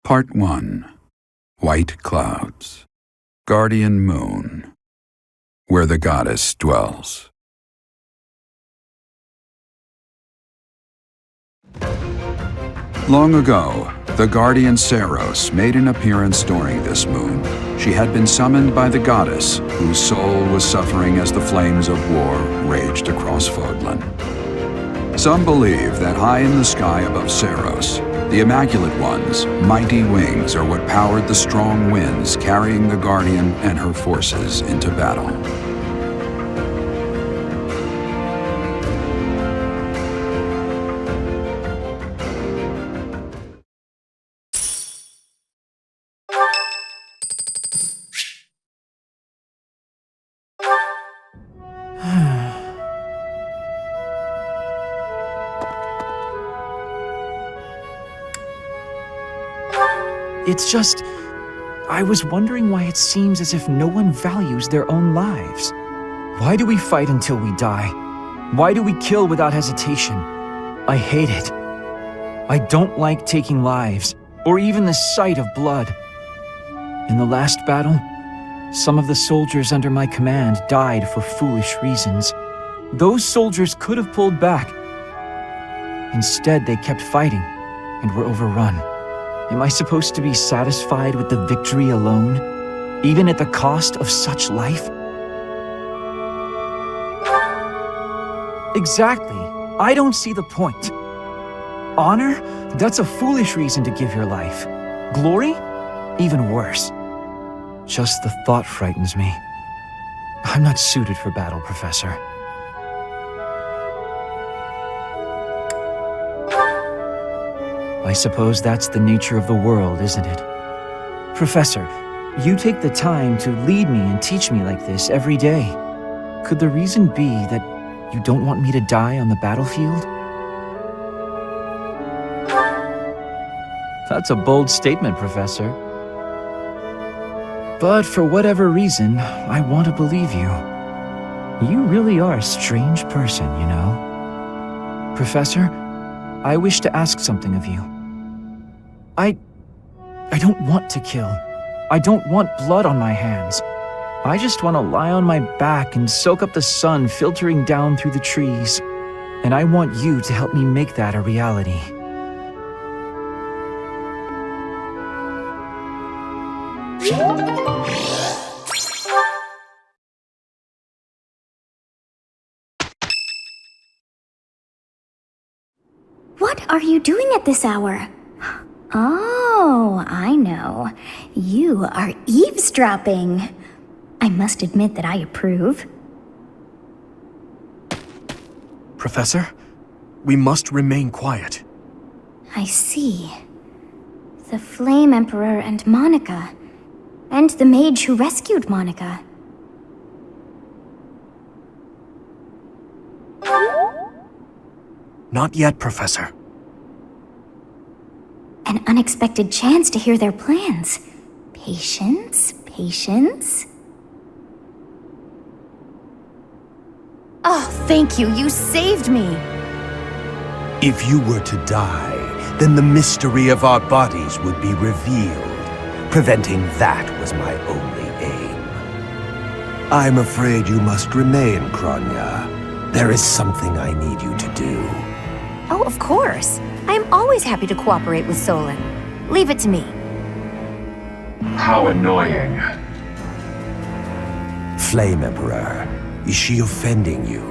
Part 1. White Clouds. Guardian Moon. Where the goddess dwells. Long ago, the guardian Seiros made an appearance during this moon. She had been summoned by the goddess, whose soul was suffering as the flames of war raged across Fódlan. Some believe that high in the sky above Seiros, the Immaculate One's mighty wings are what powered the strong winds carrying the Guardian and her forces into battle. It's just, I was wondering why it seems as if no one values their own lives. Why do we fight until we die? Why do we kill without hesitation? I hate it. I don't like taking lives, or even the sight of blood. In the last battle, some of the soldiers under my command died for foolish reasons. Those soldiers could have pulled back. Instead, they kept fighting and were overrun. Am I supposed to be satisfied with the victory alone, even at the cost of such life? Exactly. I don't see the point. Honor? That's a foolish reason to give your life. Glory? Even worse. Just the thought frightens me. I'm not suited for battle, Professor. I suppose that's the nature of the world, isn't it? Professor, you take the time to lead me and teach me like this every day. Could the reason be that you don't want me to die on the battlefield? That's a bold statement, Professor. But for whatever reason, I want to believe you. You really are a strange person, you know. Professor, I wish to ask something of you. I don't want to kill. I don't want blood on my hands. I just want to lie on my back and soak up the sun filtering down through the trees. And I want you to help me make that a reality. What are you doing at this hour? Oh, I know. You are eavesdropping. I must admit that I approve. Professor, we must remain quiet. I see. The Flame Emperor and Monica. And the mage who rescued Monica. Not yet, Professor. An unexpected chance to hear their plans. Patience, patience. Oh, thank you. You saved me. If you were to die, then the mystery of our bodies would be revealed. Preventing that was my only aim. I'm afraid you must remain, Kronya. There is something I need you to do. Oh, of course. I am always happy to cooperate with Solon. Leave it to me. How annoying. Flame Emperor, is she offending you?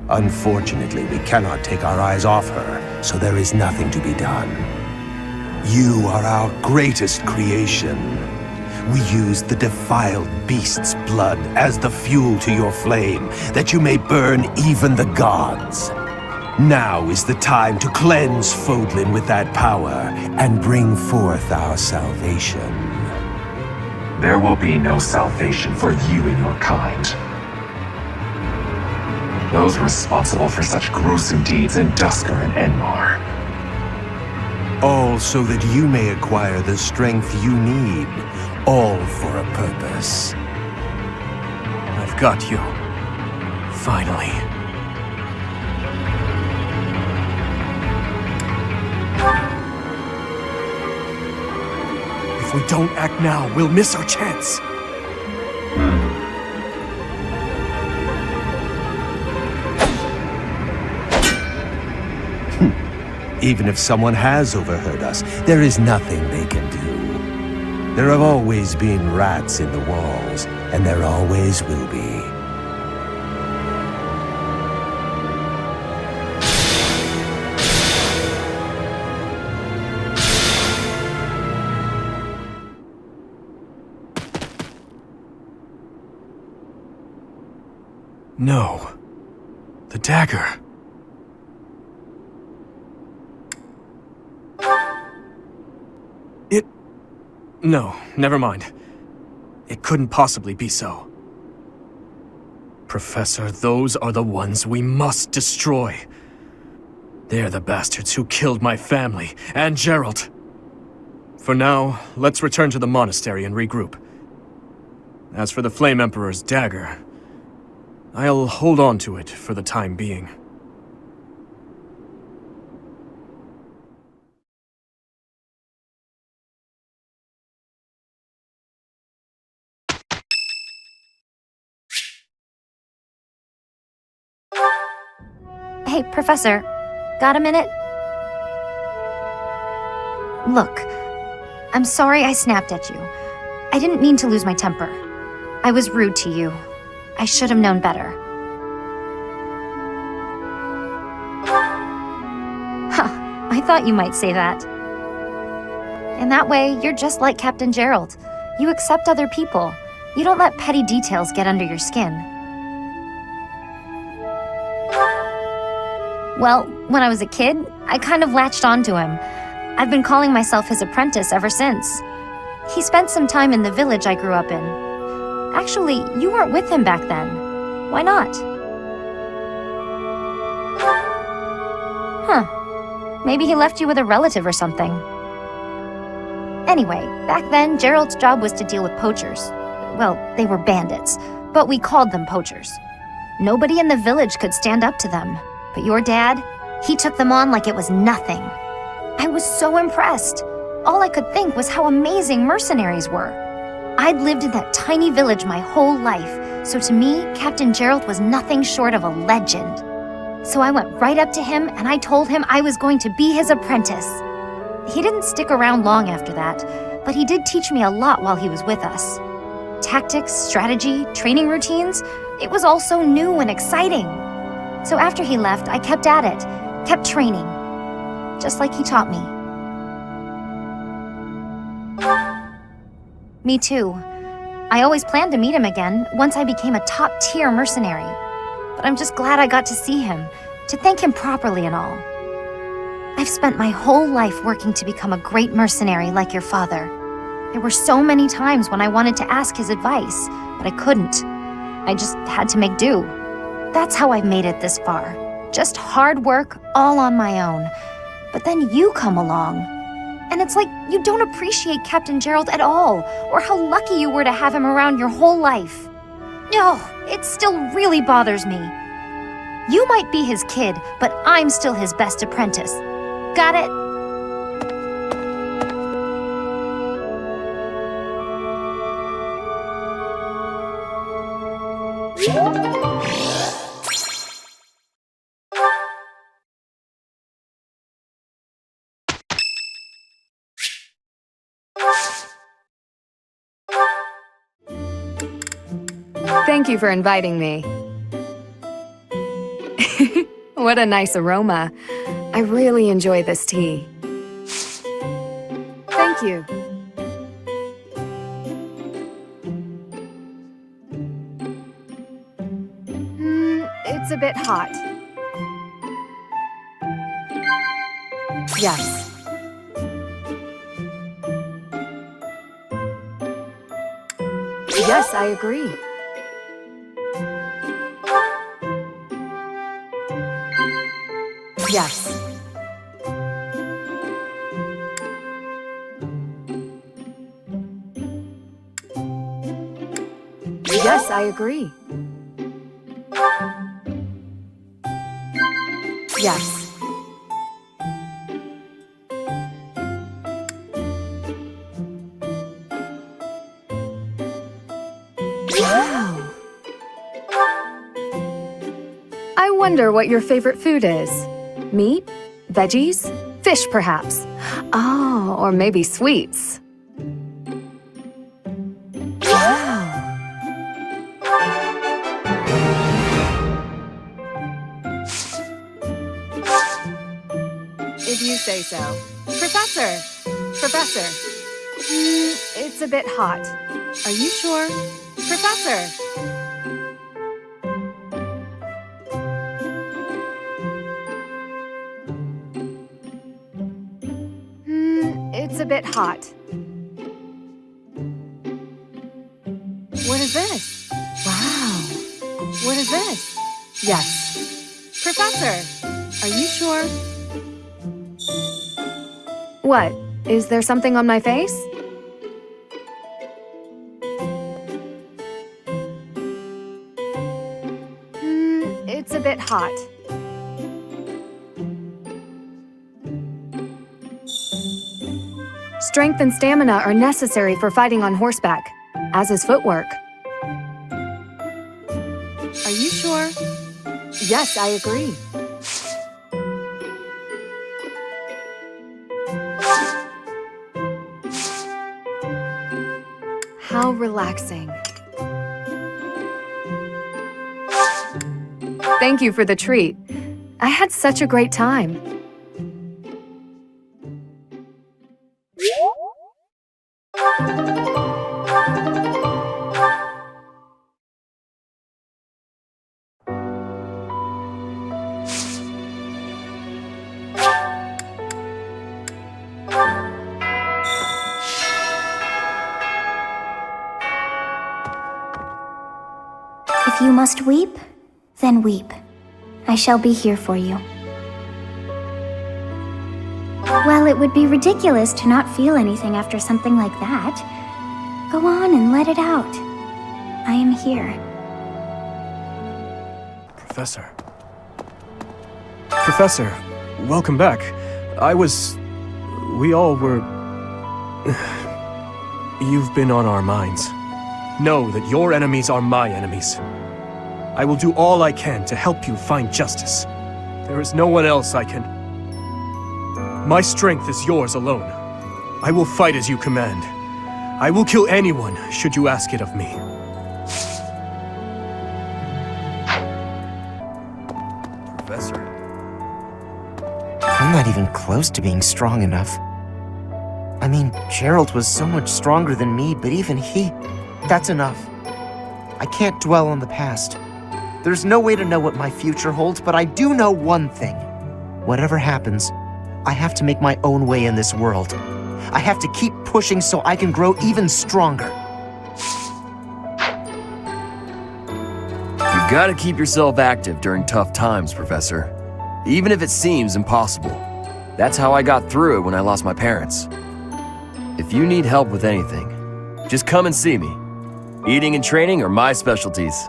Unfortunately, we cannot take our eyes off her, so there is nothing to be done. You are our greatest creation. We use the defiled beast's blood as the fuel to your flame, that you may burn even the gods. Now is the time to cleanse Fódlan with that power and bring forth our salvation. There will be no salvation for you and your kind. Those responsible for such gruesome deeds in Dusker and Enmar. All so that you may acquire the strength you need, all for a purpose. I've got you. Finally. If we don't act now, we'll miss our chance. Even if someone has overheard us, there is nothing they can do. There have always been rats in the walls, and there always will be. No. The dagger. No, never mind. It couldn't possibly be so. Professor, those are the ones we must destroy. They're the bastards who killed my family, and Gerald. For now, let's return to the monastery and regroup. As for the Flame Emperor's dagger, I'll hold on to it for the time being. Hey, Professor, got a minute? Look, I'm sorry I snapped at you. I didn't mean to lose my temper. I was rude to you. I should have known better. Huh, I thought you might say that. In that way, you're just like Captain Gerald. You accept other people. You don't let petty details get under your skin. Well, when I was a kid, I kind of latched onto him. I've been calling myself his apprentice ever since. He spent some time in the village I grew up in. Actually, you weren't with him back then. Why not? Huh. Maybe he left you with a relative or something. Anyway, back then, Gerald's job was to deal with poachers. Well, they were bandits, but we called them poachers. Nobody in the village could stand up to them. But your dad, he took them on like it was nothing. I was so impressed. All I could think was how amazing mercenaries were. I'd lived in that tiny village my whole life, so to me, Captain Gerald was nothing short of a legend. So I went right up to him and I told him I was going to be his apprentice. He didn't stick around long after that, but he did teach me a lot while he was with us. Tactics, strategy, training routines, it was all so new and exciting. So after he left, I kept at it, kept training, just like he taught me. Me too. I always planned to meet him again once I became a top-tier mercenary. But I'm just glad I got to see him, to thank him properly and all. I've spent my whole life working to become a great mercenary like your father. There were so many times when I wanted to ask his advice, but I couldn't. I just had to make do. That's how I've made it this far. Just hard work, all on my own. But then you come along. And it's like you don't appreciate Captain Gerald at all, or how lucky you were to have him around your whole life. Oh, it still really bothers me. You might be his kid, but I'm still his best apprentice. Got it? Thank you for inviting me. What a nice aroma. I really enjoy this tea. Thank you. It's a bit hot. Yes. Yes, I agree. Yes. Yes, I agree. Yes. wonder what your favorite food is. Meat? Veggies? Fish, perhaps? Oh, or maybe sweets. Wow. If you say so. Professor! Professor! It's a bit hot. Are you sure? Professor! It's a bit hot. What is this? Wow. What is this? Yes. Professor, are you sure? What? Is there something on my face? It's a bit hot. Strength and stamina are necessary for fighting on horseback, as is footwork. Are you sure? Yes, I agree. How relaxing. Thank you for the treat. I had such a great time. If you must weep, then weep. I shall be here for you. Well, it would be ridiculous to not feel anything after something like that. Go on and let it out. I am here. Professor. Professor, welcome back. We all were... You've been on our minds. Know that your enemies are my enemies. I will do all I can to help you find justice. There is no one else I can... My strength is yours alone. I will fight as you command. I will kill anyone, should you ask it of me. Professor. I'm not even close to being strong enough. I mean, Gerald was so much stronger than me, but even he... That's enough. I can't dwell on the past. There's no way to know what my future holds, but I do know one thing. Whatever happens, I have to make my own way in this world. I have to keep pushing so I can grow even stronger. You gotta keep yourself active during tough times, Professor. Even if it seems impossible. That's how I got through it when I lost my parents. If you need help with anything, just come and see me. Eating and training are my specialties.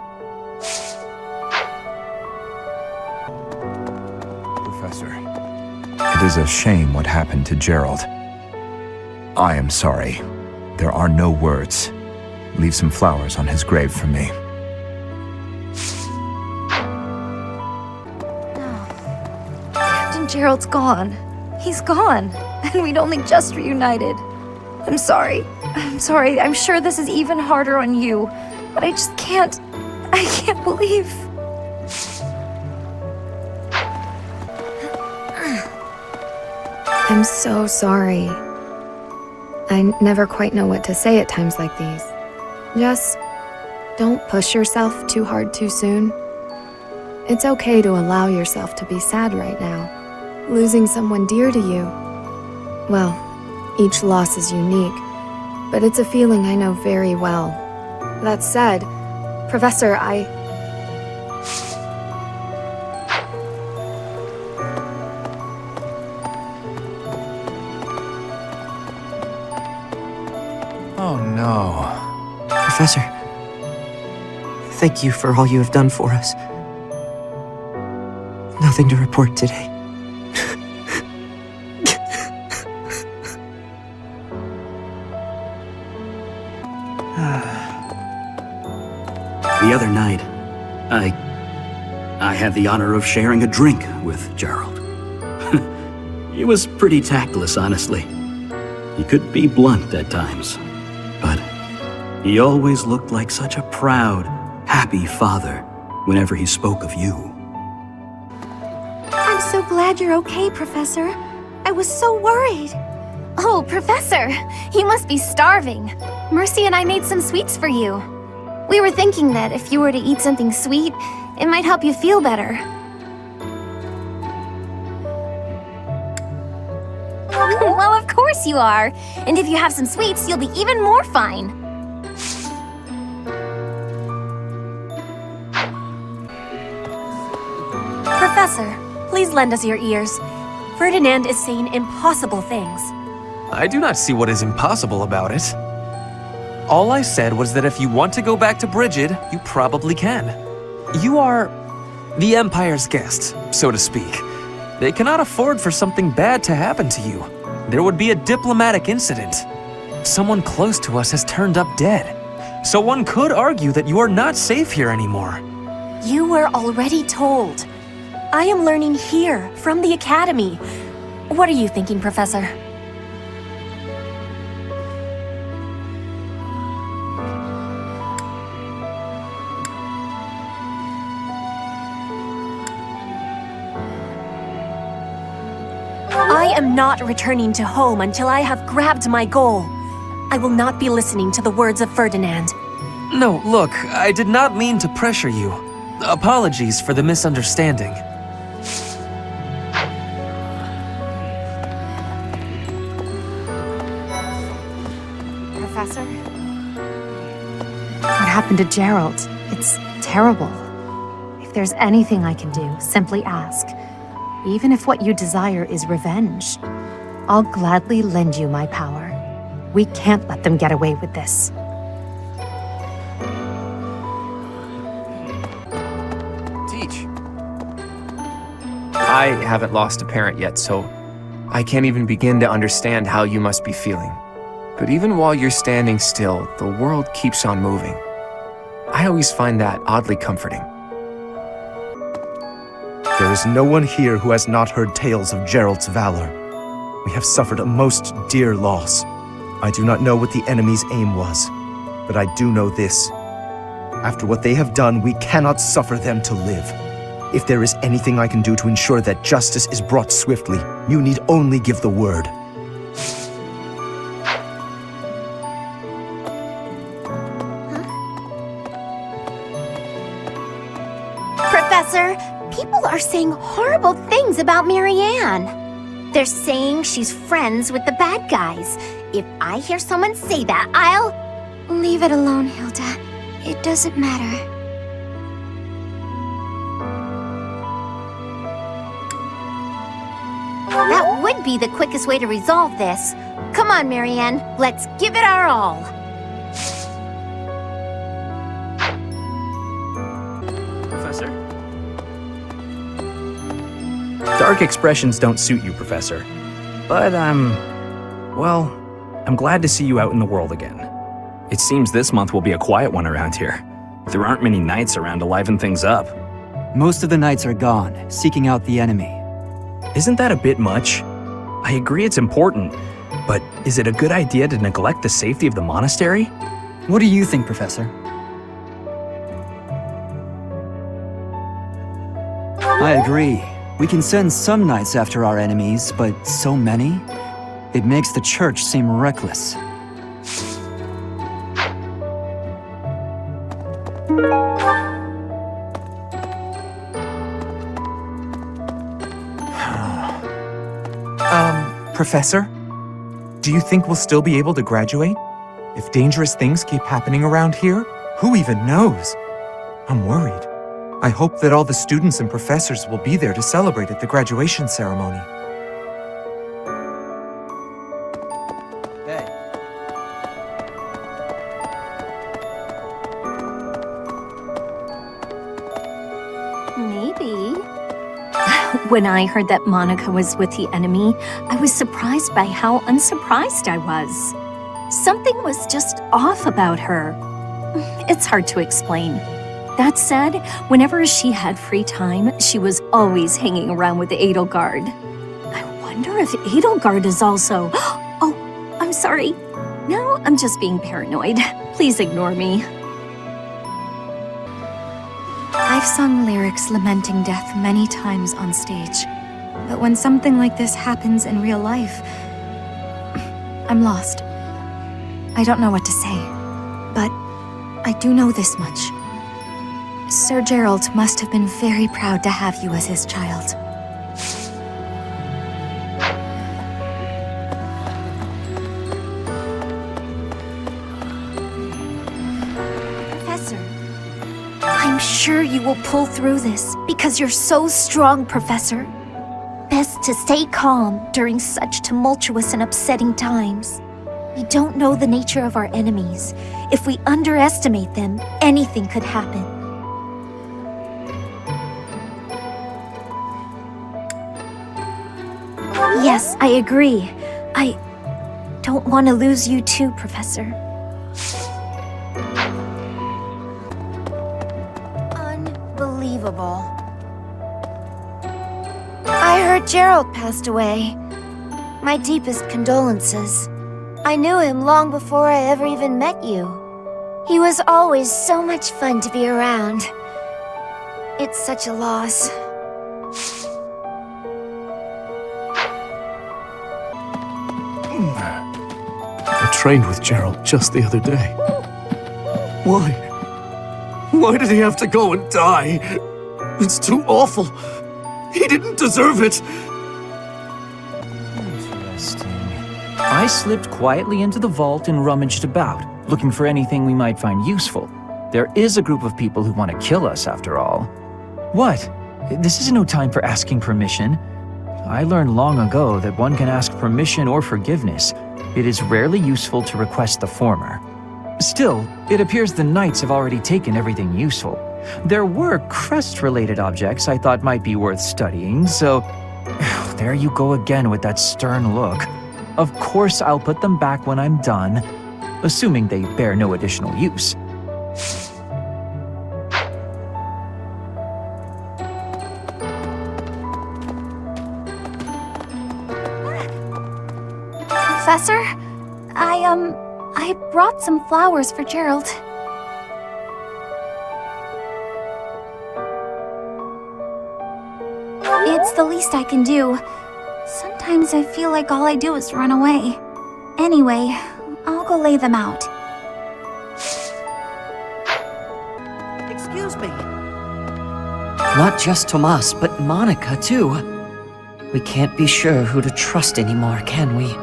Professor, it is a shame what happened to Gerald. I am sorry. There are no words. Leave some flowers on his grave for me. Captain Gerald's gone. He's gone. And we'd only just reunited. I'm sorry. I'm sorry. I'm sure this is even harder on you. But I just can't... I can't believe... I'm so sorry. I never quite know what to say at times like these. Just don't push yourself too hard too soon. It's okay to allow yourself to be sad right now. Losing someone dear to you. Well, each loss is unique, but it's a feeling I know very well. That said, Professor, Oh no. Professor, thank you for all you have done for us. Nothing to report today. The other night, I had the honor of sharing a drink with Gerald. He was pretty tactless, honestly. He could be blunt at times, but he always looked like such a proud, happy father whenever he spoke of you. I'm so glad you're okay, Professor. I was so worried. Oh, Professor, he must be starving. Mercy and I made some sweets for you. We were thinking that if you were to eat something sweet, it might help you feel better. Well, of course you are. And if you have some sweets, you'll be even more fine. Professor, please lend us your ears. Ferdinand is saying impossible things. I do not see what is impossible about it. All I said was that if you want to go back to Brigid, you probably can. You are the Empire's guest, so to speak. They cannot afford for something bad to happen to you. There would be a diplomatic incident. Someone close to us has turned up dead. So one could argue that you are not safe here anymore. You were already told. I am learning here, from the Academy. What are you thinking, Professor? I am not returning to home until I have grabbed my goal. I will not be listening to the words of Ferdinand. No, look, I did not mean to pressure you. Apologies for the misunderstanding. Professor? What happened to Gerald? It's terrible. If there's anything I can do, simply ask. Even if what you desire is revenge, I'll gladly lend you my power. We can't let them get away with this. Teach. I haven't lost a parent yet, so I can't even begin to understand how you must be feeling. But even while you're standing still, the world keeps on moving. I always find that oddly comforting. There is no one here who has not heard tales of Gerald's valor. We have suffered a most dear loss. I do not know what the enemy's aim was, but I do know this. After what they have done, we cannot suffer them to live. If there is anything I can do to ensure that justice is brought swiftly, you need only give the word. Professor, people are saying horrible things about Marianne. They're saying she's friends with the bad guys. If I hear someone say that, I'll... Leave it alone, Hilda. It doesn't matter. That would be the quickest way to resolve this. Come on, Marianne. Let's give it our all. Professor? Dark expressions don't suit you, Professor. But, well, I'm glad to see you out in the world again. It seems this month will be a quiet one around here. There aren't many knights around to liven things up. Most of the knights are gone, seeking out the enemy. Isn't that a bit much? I agree it's important, but is it a good idea to neglect the safety of the monastery? What do you think, Professor? I agree. We can send some knights after our enemies, but so many? It makes the church seem reckless. Professor? Do you think we'll still be able to graduate? If dangerous things keep happening around here, who even knows? I'm worried. I hope that all the students and professors will be there to celebrate at the graduation ceremony. Maybe. When I heard that Monica was with the enemy, I was surprised by how unsurprised I was. Something was just off about her. It's hard to explain. That said, whenever she had free time, she was always hanging around with the Edelgard. I wonder if Edelgard is also... Oh, I'm sorry. No, I'm just being paranoid. Please ignore me. I've sung lyrics lamenting death many times on stage. But when something like this happens in real life, I'm lost. I don't know what to say. But I do know this much. Sir Gerald must have been very proud to have you as his child. Professor, I'm sure you will pull through this because you're so strong, Professor. Best to stay calm during such tumultuous and upsetting times. We don't know the nature of our enemies. If we underestimate them, anything could happen. Yes, I agree. I don't want to lose you too, Professor. Unbelievable. I heard Gerald passed away. My deepest condolences. I knew him long before I ever even met you. He was always so much fun to be around. It's such a loss. I trained with Gerald just the other day. Why? Why did he have to go and die? It's too awful. He didn't deserve it. Interesting. I slipped quietly into the vault and rummaged about, looking for anything we might find useful. There is a group of people who want to kill us, after all. What? This is no time for asking permission. I learned long ago that one can ask permission or forgiveness. It is rarely useful to request the former. Still, it appears the knights have already taken everything useful. There were crest-related objects I thought might be worth studying, so... There you go again with that stern look. Of course I'll put them back when I'm done, assuming they bear no additional use. Professor, I brought some flowers for Gerald. It's the least I can do. Sometimes I feel like all I do is run away. Anyway, I'll go lay them out. Excuse me. Not just Tomas, but Monica, too. We can't be sure who to trust anymore, can we?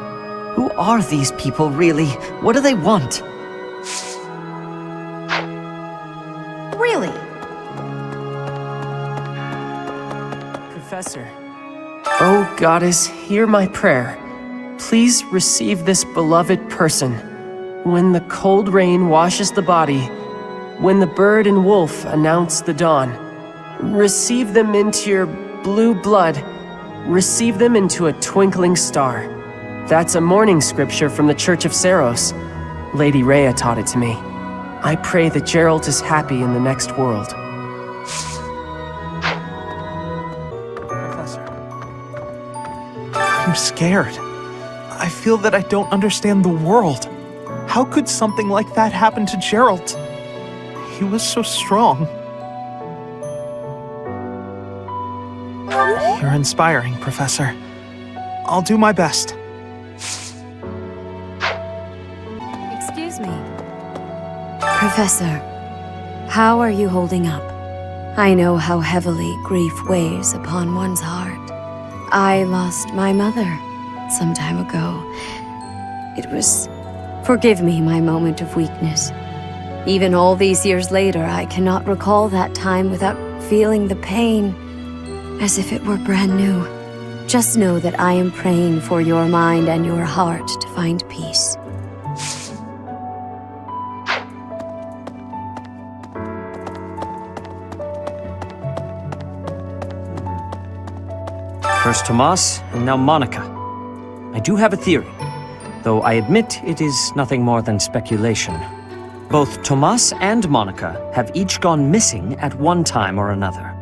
Who are these people, really? What do they want? Really? Professor. Oh, Goddess, hear my prayer. Please receive this beloved person. When the cold rain washes the body, when the bird and wolf announce the dawn, receive them into your blue blood, receive them into a twinkling star. That's a morning scripture from the Church of Seiros. Lady Rhea taught it to me. I pray that Gerald is happy in the next world. Professor. I'm scared. I feel that I don't understand the world. How could something like that happen to Gerald? He was so strong. You're inspiring, Professor. I'll do my best. Excuse me. Professor, how are you holding up? I know how heavily grief weighs upon one's heart. I lost my mother some time ago. It was... Forgive me my moment of weakness. Even all these years later, I cannot recall that time without feeling the pain, as if it were brand new. Just know that I am praying for your mind and your heart to find peace. First Tomas, and now Monica. I do have a theory, though I admit it is nothing more than speculation. Both Tomas and Monica have each gone missing at one time or another.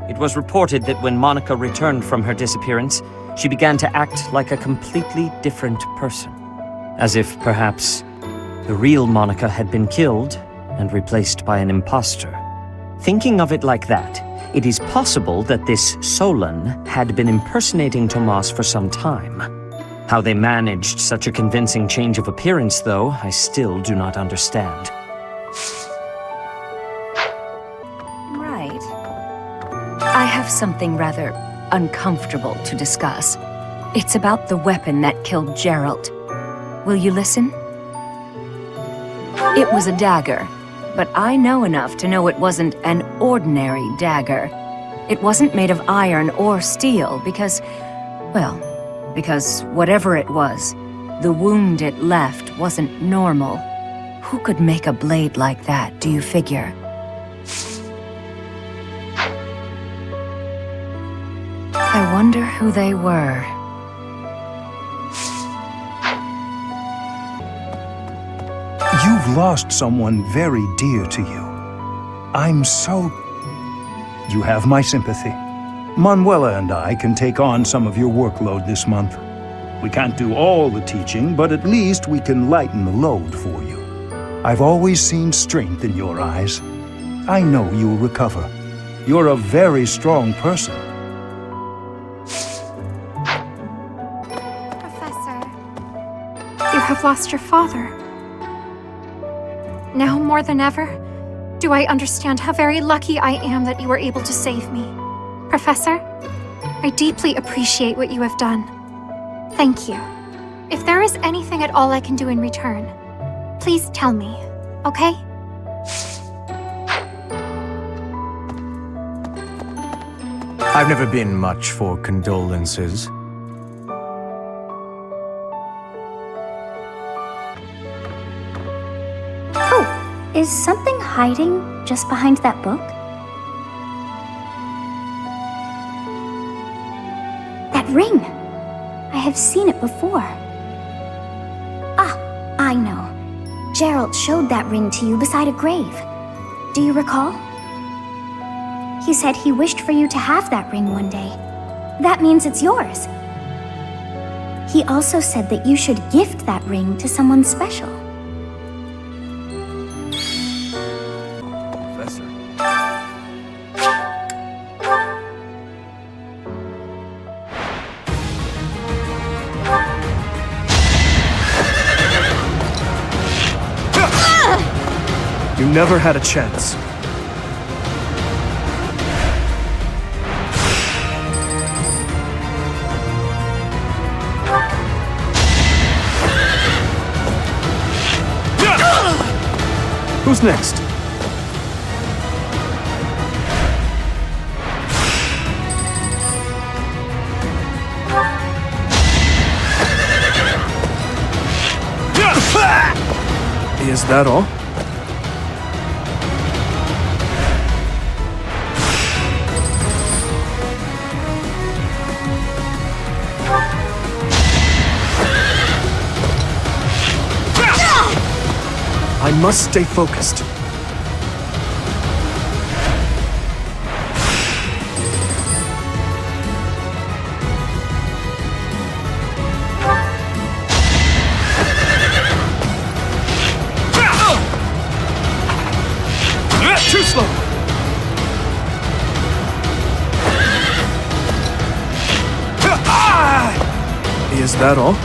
It was reported that when Monica returned from her disappearance, she began to act like a completely different person. As if, perhaps, the real Monica had been killed and replaced by an imposter. Thinking of it like that, it is possible that this Fódlan had been impersonating Tomas for some time. How they managed such a convincing change of appearance, though, I still do not understand. Right. I have something rather uncomfortable to discuss. It's about the weapon that killed Geralt. Will you listen? It was a dagger, but I know enough to know it wasn't an ordinary dagger. It wasn't made of iron or steel because, well, because whatever it was, the wound it left wasn't normal. Who could make a blade like that, do you figure? I wonder who they were. You've lost someone very dear to you. I'm so... You have my sympathy. Manuela and I can take on some of your workload this month. We can't do all the teaching, but at least we can lighten the load for you. I've always seen strength in your eyes. I know you'll recover. You're a very strong person. Professor, you have lost your father. Now more than ever, do I understand how very lucky I am that you were able to save me. Professor, I deeply appreciate what you have done. Thank you. If there is anything at all I can do in return, please tell me, okay? I've never been much for condolences. Oh, is something hiding just behind that book? That ring! I have seen it before. Ah, I know. Geralt showed that ring to you beside a grave. Do you recall? He said he wished for you to have that ring one day. That means it's yours. He also said that you should gift that ring to someone special. Professor. You never had a chance. Who's next? Is that all? I must stay focused. Too slow. Is that all?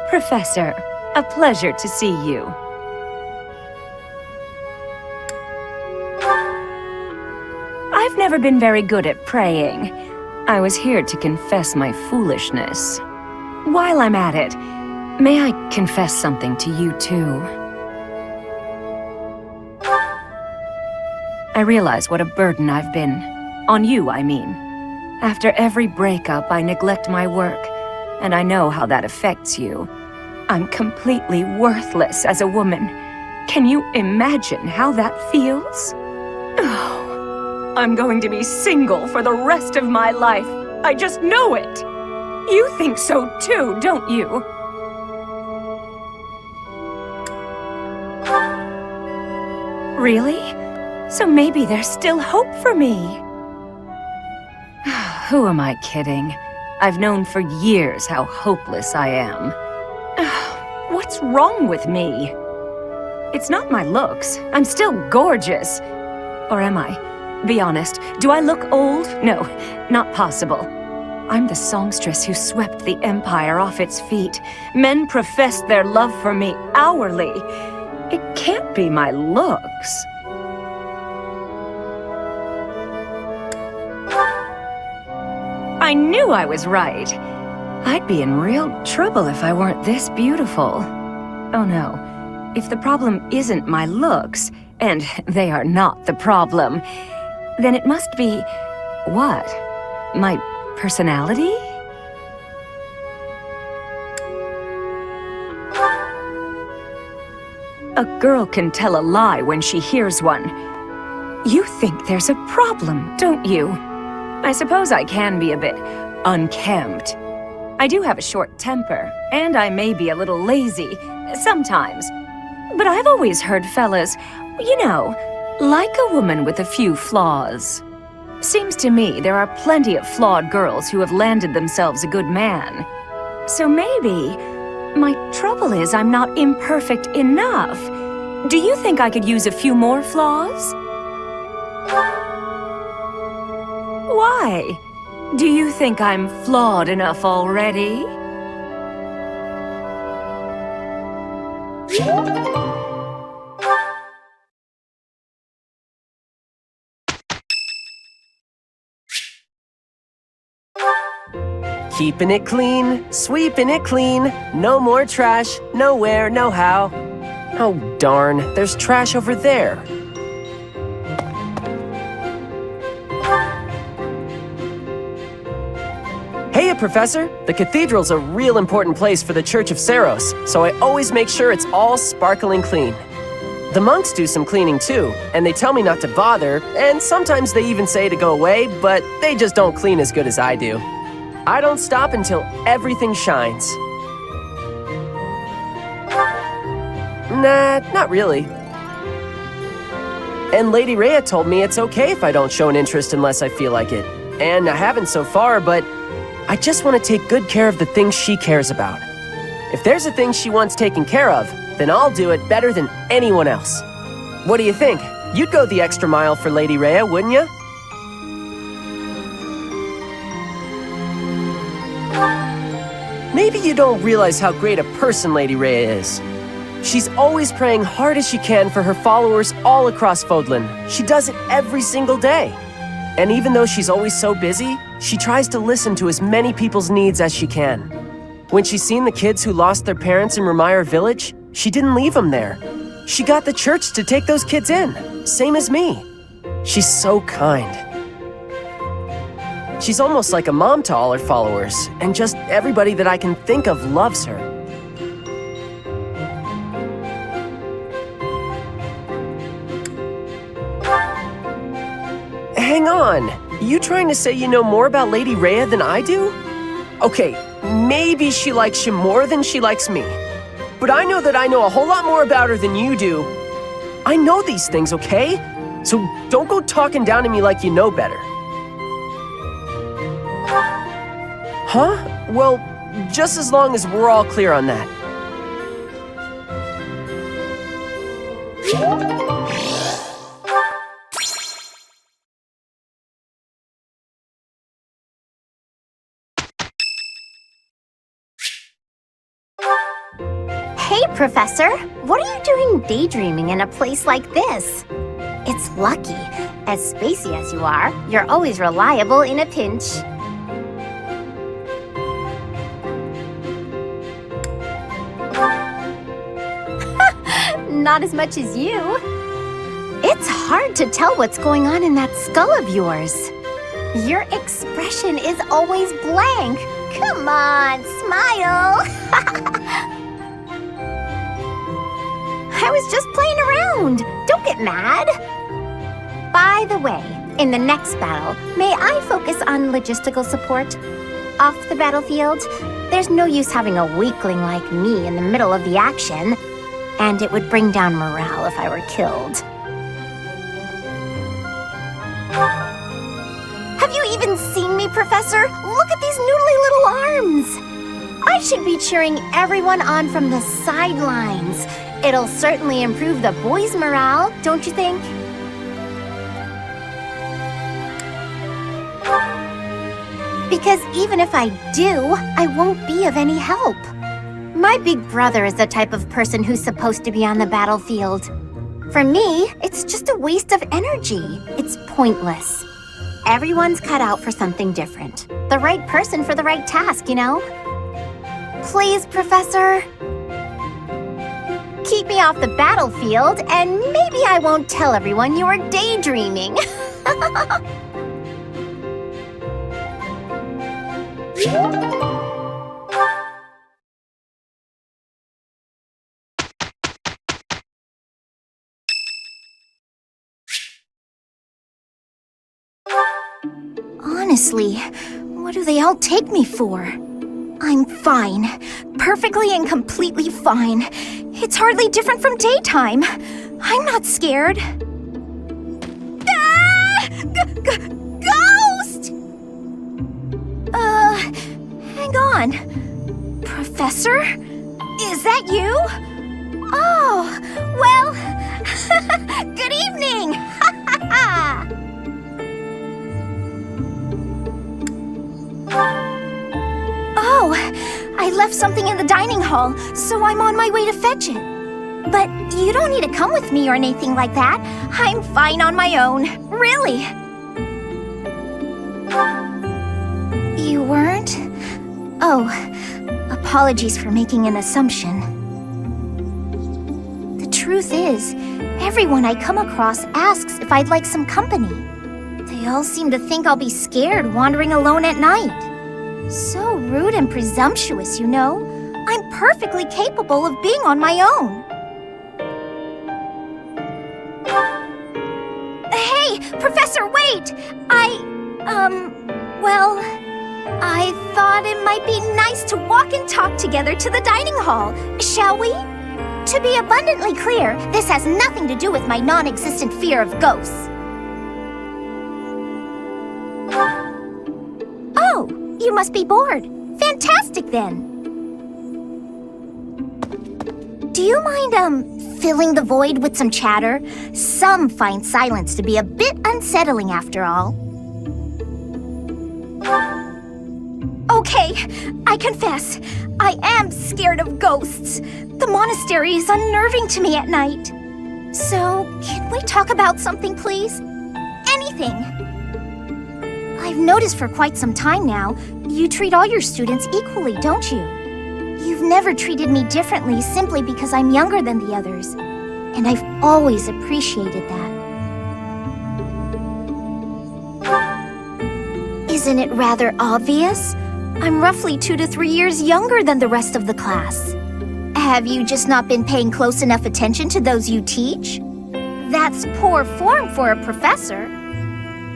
Professor, a pleasure to see you. I've I've never been very good at praying. I was here to confess my foolishness. While I'm at it, may I confess something to you too? I realize what a burden I've been. On you, I mean. After every breakup, I neglect my work, and I know how that affects you. I'm completely worthless as a woman. Can you imagine how that feels? Oh, I'm going to be single for the rest of my life. I just know it. You think so too, don't you? Really? So maybe there's still hope for me. Who am I kidding? I've known for years how hopeless I am. What's wrong with me? It's not my looks. I'm still gorgeous. Or am I? Be honest, do I look old? No, not possible. I'm the songstress who swept the Empire off its feet. Men professed their love for me hourly. It can't be my looks. I knew I was right. I'd be in real trouble if I weren't this beautiful. Oh no, if the problem isn't my looks, and they are not the problem, then it must be... what? My personality? A girl can tell a lie when she hears one. You think there's a problem, don't you? I suppose I can be a bit unkempt. I do have a short temper, and I may be a little lazy, sometimes. But I've always heard fellas, you know, like a woman with a few flaws. Seems to me there are plenty of flawed girls who have landed themselves a good man. So maybe my trouble is I'm not imperfect enough. Do you think I could use a few more flaws? Why? Do you think I'm flawed enough already? Keeping it clean, sweeping it clean. No more trash, nowhere, no how. Oh darn, there's trash over there. Hey, Professor! The cathedral's a real important place for the Church of Seiros, so I always make sure it's all sparkling clean. The monks do some cleaning too, and they tell me not to bother, and sometimes they even say to go away, but they just don't clean as good as I do. I don't stop until everything shines. Nah, not really. And Lady Rhea told me it's okay if I don't show an interest unless I feel like it. And I haven't so far, but I just want to take good care of the things she cares about. If there's a thing she wants taken care of, then I'll do it better than anyone else. What do you think? You'd go the extra mile for Lady Rhea, wouldn't you? Maybe you don't realize how great a person Lady Rhea is. She's always praying hard as she can for her followers all across Fódlan. She does it every single day. And even though she's always so busy, she tries to listen to as many people's needs as she can. When she's seen the kids who lost their parents in Remire village, she didn't leave them there. She got the church to take those kids in, same as me. She's so kind. She's almost like a mom to all her followers, and just everybody that I can think of loves her. Hang on, you trying to say you know more about Lady Rhea than I do? Okay, maybe she likes you more than she likes me. But I know that I know a whole lot more about her than you do. I know these things, okay? So don't go talking down to me like you know better. Huh? Well, just as long as we're all clear on that. Hey, Professor! What are you doing daydreaming in a place like this? It's lucky. As spacey as you are, you're always reliable in a pinch. Not as much as you. It's hard to tell what's going on in that skull of yours. Your expression is always blank. Come on, smile. I was just playing around. Don't get mad. By the way, in the next battle, may I focus on logistical support? Off the battlefield, there's no use having a weakling like me in the middle of the action, and it would bring down morale if I were killed. Have you even seen me, Professor? Look at these noodly little arms! I should be cheering everyone on from the sidelines. It'll certainly improve the boys' morale, don't you think? Because even if I do, I won't be of any help. My big brother is the type of person who's supposed to be on the battlefield. For me, it's just a waste of energy. It's pointless. Everyone's cut out for something different. The right person for the right task, you know? Please, Professor. Keep me off the battlefield, and maybe I won't tell everyone you were daydreaming. Honestly, what do they all take me for? I'm fine. Perfectly and completely fine. It's hardly different from daytime. I'm not scared. Ah! Ghost! Hang on. Professor? Is that you? Oh, well, good evening! Oh, I left something in the dining hall, so I'm on my way to fetch it. But you don't need to come with me or anything like that. I'm fine on my own, really. You weren't? Oh, apologies for making an assumption. The truth is, everyone I come across asks if I'd like some company. They all seem to think I'll be scared wandering alone at night. So rude and presumptuous, you know. I'm perfectly capable of being on my own. Hey, Professor, wait! Well, I thought it might be nice to walk and talk together to the dining hall, shall we? To be abundantly clear, this has nothing to do with my non-existent fear of ghosts. Oh, you must be bored. Fantastic, then. Do you mind, filling the void with some chatter? Some find silence to be a bit unsettling, after all. Okay, I confess, I am scared of ghosts. The monastery is unnerving to me at night. So, can we talk about something, please? Anything. I've noticed for quite some time now, you treat all your students equally, don't you? You've never treated me differently simply because I'm younger than the others, and I've always appreciated that. Isn't it rather obvious? I'm roughly 2 to 3 years younger than the rest of the class. Have you just not been paying close enough attention to those you teach? That's poor form for a professor.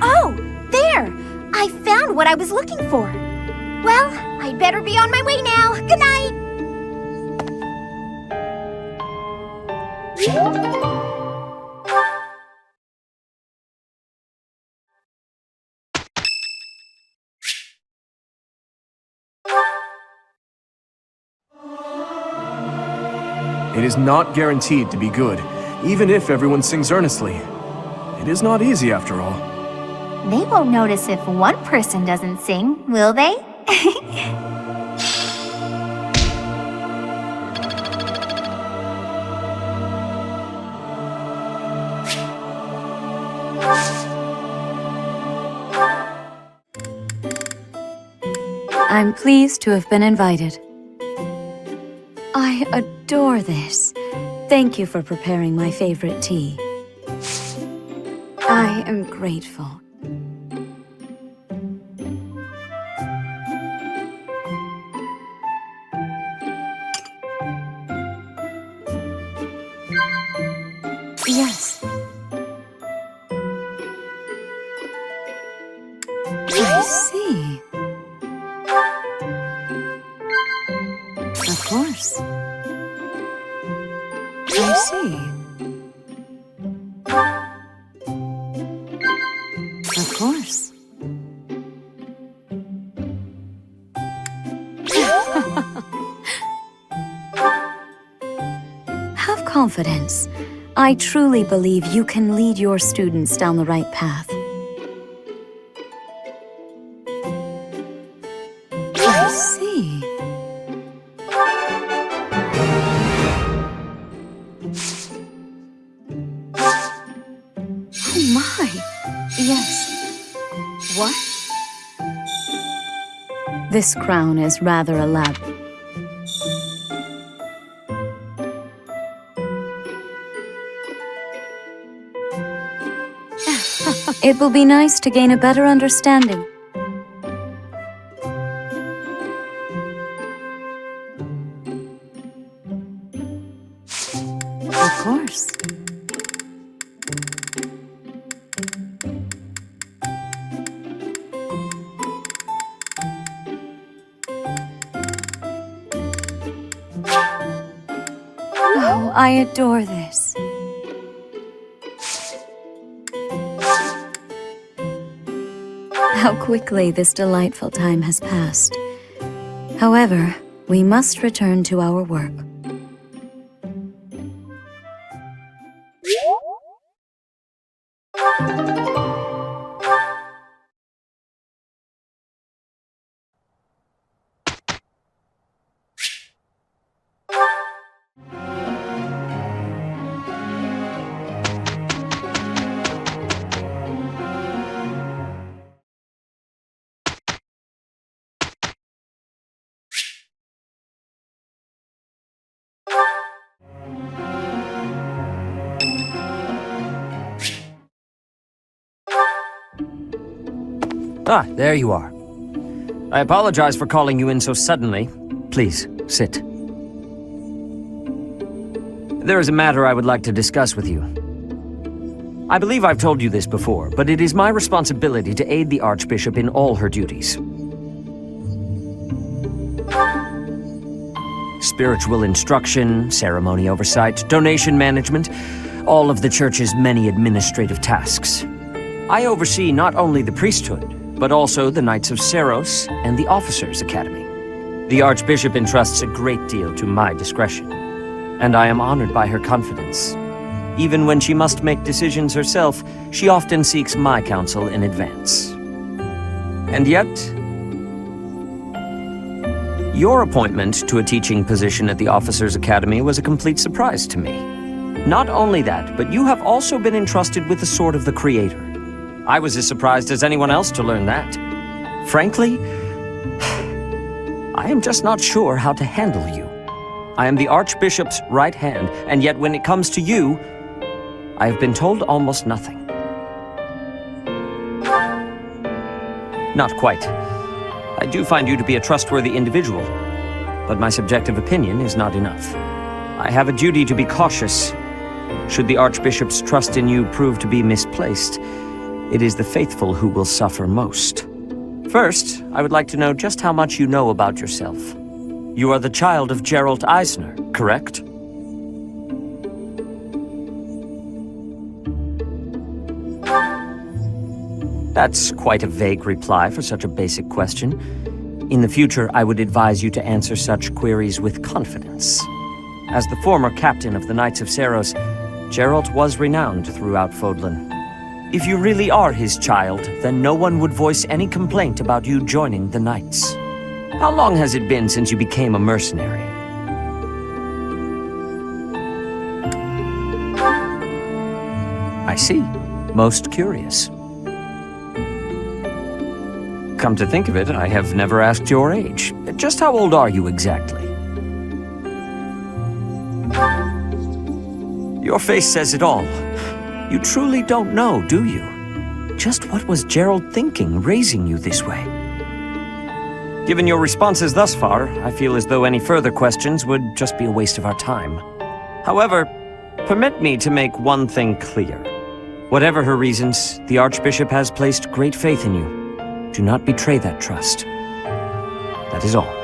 Oh, there! I found what I was looking for. Well, I'd better be on my way now. Good night! It is not guaranteed to be good, even if everyone sings earnestly. It is not easy, after all. They won't notice if one person doesn't sing, will they? I'm pleased to have been invited. I adore this. Thank you for preparing my favorite tea. I am grateful. Yes. I see. Of course. I see. Of course. Have confidence. I truly believe you can lead your students down the right path. I see. Oh my! Yes. What? This crown is rather elaborate. It will be nice to gain a better understanding. Of course. Oh, I adore this. How quickly this delightful time has passed. However, we must return to our work. Ah, there you are. I apologize for calling you in so suddenly. Please, sit. There is a matter I would like to discuss with you. I believe I've told you this before, but it is my responsibility to aid the Archbishop in all her duties. Spiritual instruction, ceremony oversight, donation management, all of the Church's many administrative tasks. I oversee not only the priesthood, but also the Knights of Seiros and the Officers' Academy. The Archbishop entrusts a great deal to my discretion, and I am honored by her confidence. Even when she must make decisions herself, she often seeks my counsel in advance. And yet, your appointment to a teaching position at the Officers' Academy was a complete surprise to me. Not only that, but you have also been entrusted with the Sword of the Creator. I was as surprised as anyone else to learn that. Frankly, I am just not sure how to handle you. I am the Archbishop's right hand, and yet when it comes to you, I have been told almost nothing. Not quite. I do find you to be a trustworthy individual, but my subjective opinion is not enough. I have a duty to be cautious. Should the Archbishop's trust in you prove to be misplaced, it is the faithful who will suffer most. First, I would like to know just how much you know about yourself. You are the child of Gerald Eisner, correct? That's quite a vague reply for such a basic question. In the future, I would advise you to answer such queries with confidence. As the former captain of the Knights of Seiros, Gerald was renowned throughout Fódlan. If you really are his child, then no one would voice any complaint about you joining the Knights. How long has it been since you became a mercenary? I see. Most curious. Come to think of it, I have never asked your age. Just how old are you exactly? Your face says it all. You truly don't know, do you? Just what was Gerald thinking, raising you this way? Given your responses thus far, I feel as though any further questions would just be a waste of our time. However, permit me to make one thing clear. Whatever her reasons, the Archbishop has placed great faith in you. Do not betray that trust. That is all.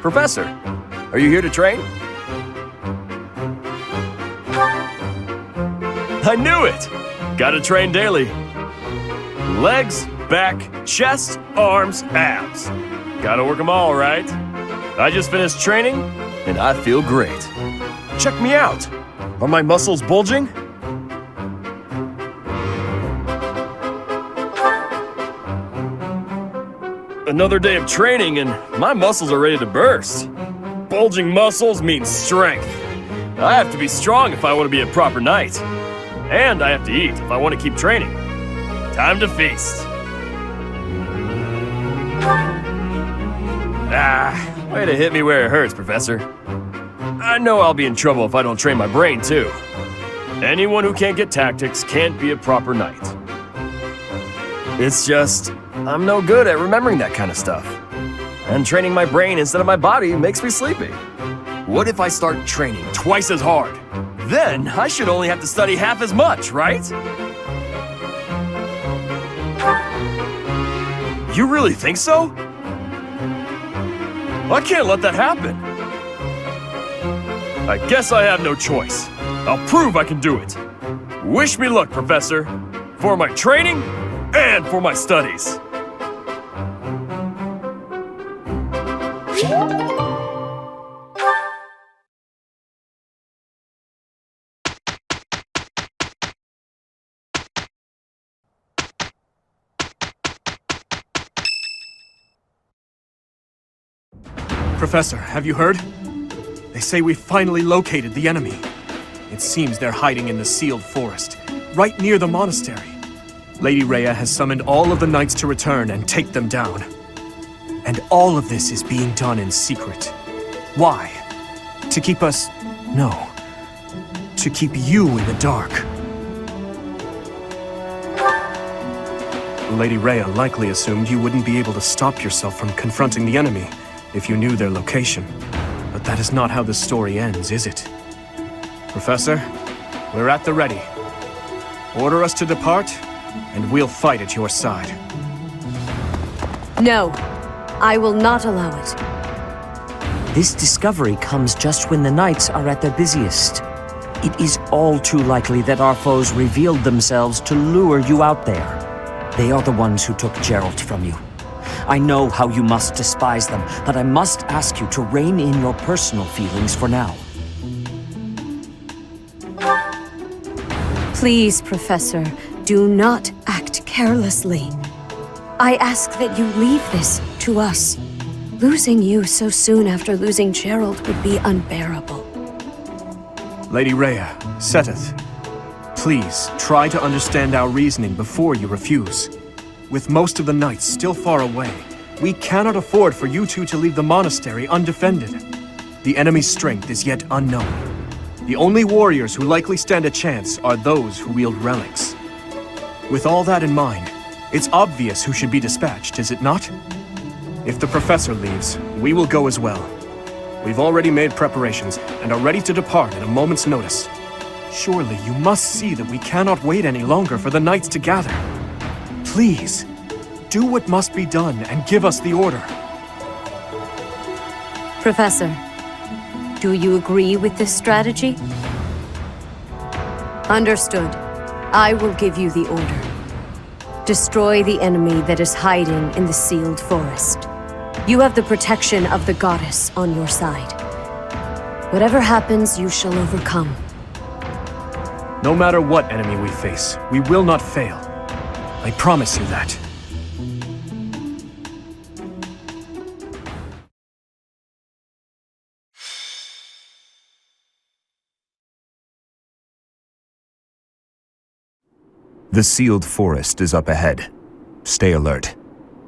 Professor, are you here to train? I knew it! Gotta train daily. Legs, back, chest, arms, abs. Gotta work them all, right? I just finished training, and I feel great. Check me out! Are my muscles bulging? Another day of training and my muscles are ready to burst. Bulging muscles means strength. I have to be strong if I want to be a proper knight. And I have to eat if I want to keep training. Time to feast. Way to hit me where it hurts, Professor. I know I'll be in trouble if I don't train my brain, too. Anyone who can't get tactics can't be a proper knight. It's just, I'm no good at remembering that kind of stuff. And training my brain instead of my body makes me sleepy. What if I start training twice as hard? Then I should only have to study half as much, right? You really think so? I can't let that happen. I guess I have no choice. I'll prove I can do it. Wish me luck, Professor. For my training and for my studies. Professor, have you heard? They say we finally located the enemy. It seems they're hiding in the sealed forest, right near the monastery. Lady Rhea has summoned all of the knights to return and take them down. And all of this is being done in secret. Why? To keep us... No. To keep you in the dark. Lady Rhea likely assumed you wouldn't be able to stop yourself from confronting the enemy if you knew their location. But that is not how the story ends, is it? Professor, we're at the ready. Order us to depart, and we'll fight at your side. No, I will not allow it. This discovery comes just when the knights are at their busiest. It is all too likely that our foes revealed themselves to lure you out there. They are the ones who took Gerald from you. I know how you must despise them, but I must ask you to rein in your personal feelings for now. Please, Professor, do not act carelessly. I ask that you leave this to us. Losing you so soon after losing Gerald would be unbearable. Lady Rhea, Seteth, please try to understand our reasoning before you refuse. With most of the knights still far away, we cannot afford for you two to leave the monastery undefended. The enemy's strength is yet unknown. The only warriors who likely stand a chance are those who wield relics. With all that in mind, it's obvious who should be dispatched, is it not? If the professor leaves, we will go as well. We've already made preparations and are ready to depart at a moment's notice. Surely you must see that we cannot wait any longer for the knights to gather. Please, do what must be done and give us the order. Professor, do you agree with this strategy? Understood. I will give you the order. Destroy the enemy that is hiding in the sealed forest. You have the protection of the goddess on your side. Whatever happens, you shall overcome. No matter what enemy we face, we will not fail. I promise you that. The sealed forest is up ahead. Stay alert.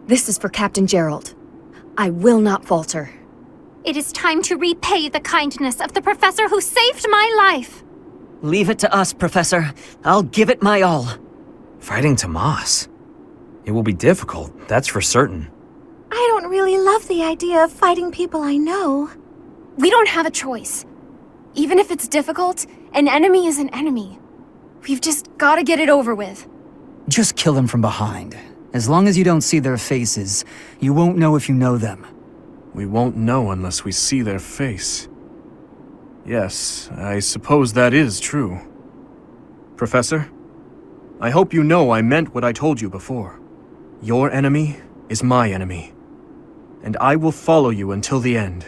This is for Captain Gerald. I will not falter. It is time to repay the kindness of the professor who saved my life. Leave it to us, Professor. I'll give it my all. Fighting Tomas. It will be difficult, that's for certain. I don't really love the idea of fighting people I know. We don't have a choice. Even if it's difficult, an enemy is an enemy. We've just gotta get it over with. Just kill them from behind. As long as you don't see their faces, you won't know if you know them. We won't know unless we see their face. Yes, I suppose that is true. Professor, I hope you know I meant what I told you before. Your enemy is my enemy. And I will follow you until the end,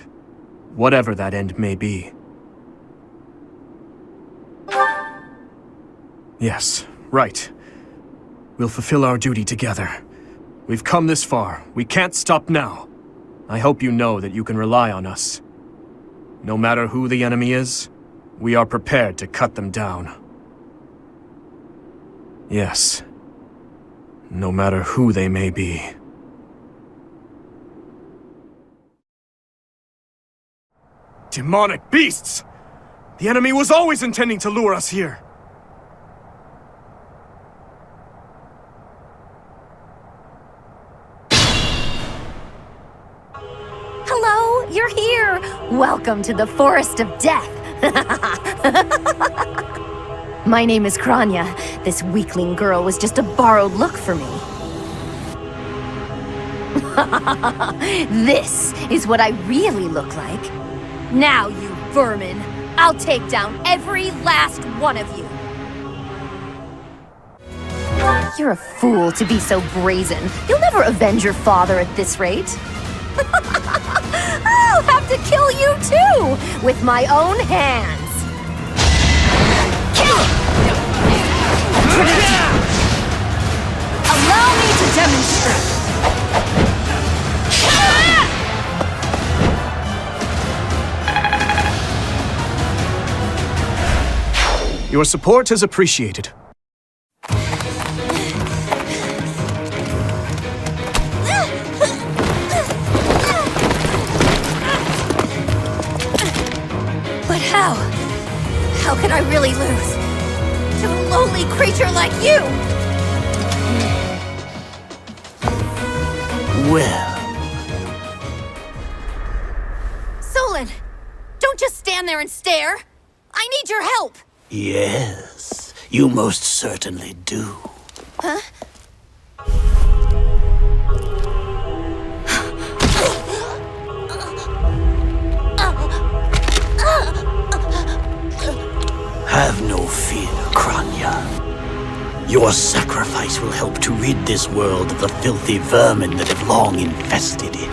whatever that end may be. Yes, right. We'll fulfill our duty together. We've come this far. We can't stop now. I hope you know that you can rely on us. No matter who the enemy is, we are prepared to cut them down. Yes. No matter who they may be. Demonic beasts! The enemy was always intending to lure us here. Hello, you're here! Welcome to the Forest of Death! My name is Kranya. This weakling girl was just a borrowed look for me. This is what I really look like. Now, you vermin, I'll take down every last one of you. You're a fool to be so brazen. You'll never avenge your father at this rate. I'll have to kill you too, with my own hands. Allow me to demonstrate. Your support is appreciated. But how? How can I really lose to a lowly creature like you? Well, Solon, don't just stand there and stare. I need your help. yes, you most certainly do. Huh? Have no fear, Kranya. Your sacrifice will help to rid this world of the filthy vermin that have long infested it.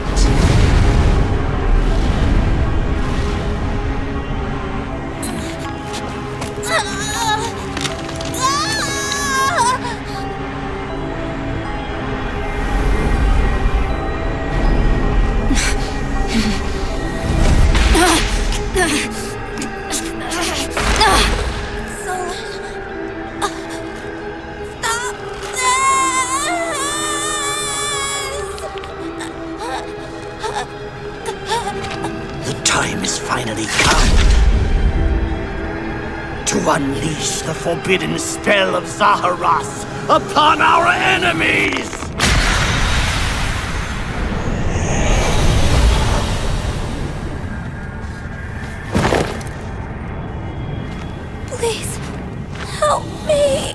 Unleash the forbidden spell of Zaharas upon our enemies! Please, help me.